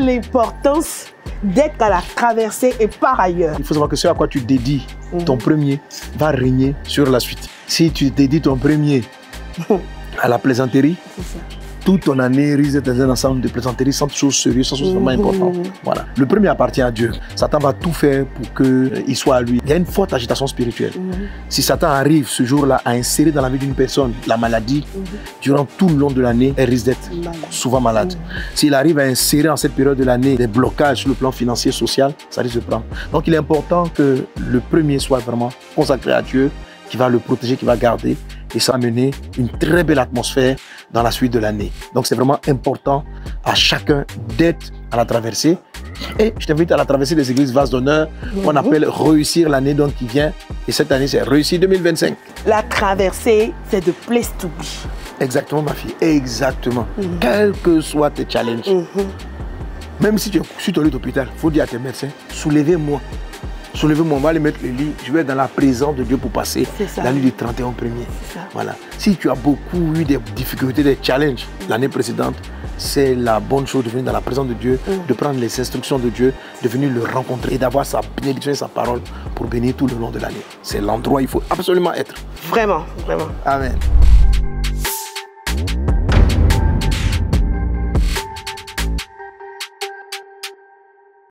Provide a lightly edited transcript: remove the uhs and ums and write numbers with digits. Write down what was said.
l'importance d'être à la traversée et par ailleurs. Il faut savoir que ce à quoi tu dédies ton premier va régner sur la suite. Si tu dédies ton premier à la plaisanterie, toute ton année risque d'être dans un ensemble de plaisanteries sans choses sérieuses, sans choses vraiment importantes. Voilà. Le premier appartient à Dieu. Satan va tout faire pour qu'il soit à lui. Il y a une forte agitation spirituelle. Si Satan arrive ce jour-là à insérer dans la vie d'une personne la maladie, durant tout le long de l'année, elle risque d'être souvent malade. S'il arrive à insérer en cette période de l'année des blocages sur le plan financier, social, ça risque de prendre. Donc il est important que le premier soit vraiment consacré à Dieu, qui va le protéger, qui va garder, et ça va mener une très belle atmosphère dans la suite de l'année. Donc c'est vraiment important à chacun d'être à la traversée. Et je t'invite à la traversée des églises Vase d'honneur, qu'on appelle réussir l'année donc qui vient. Et cette année, c'est réussir 2025. La traversée, c'est de place to be. Exactement, ma fille. Exactement. Quels que soient tes challenges. Même si tu es sur ton lit d'hôpital, il faut dire à tes médecins, soulevez-moi. Soulevez-moi, on va aller mettre le lit. Je vais être dans la présence de Dieu pour passer la nuit du 31 premier. Voilà. Si tu as beaucoup eu des difficultés, des challenges l'année précédente, c'est la bonne chose de venir dans la présence de Dieu, de prendre les instructions de Dieu, de venir le rencontrer et d'avoir sa bénédiction et sa parole pour bénir tout le long de l'année. C'est l'endroit où il faut absolument être. Vraiment, vraiment. Amen.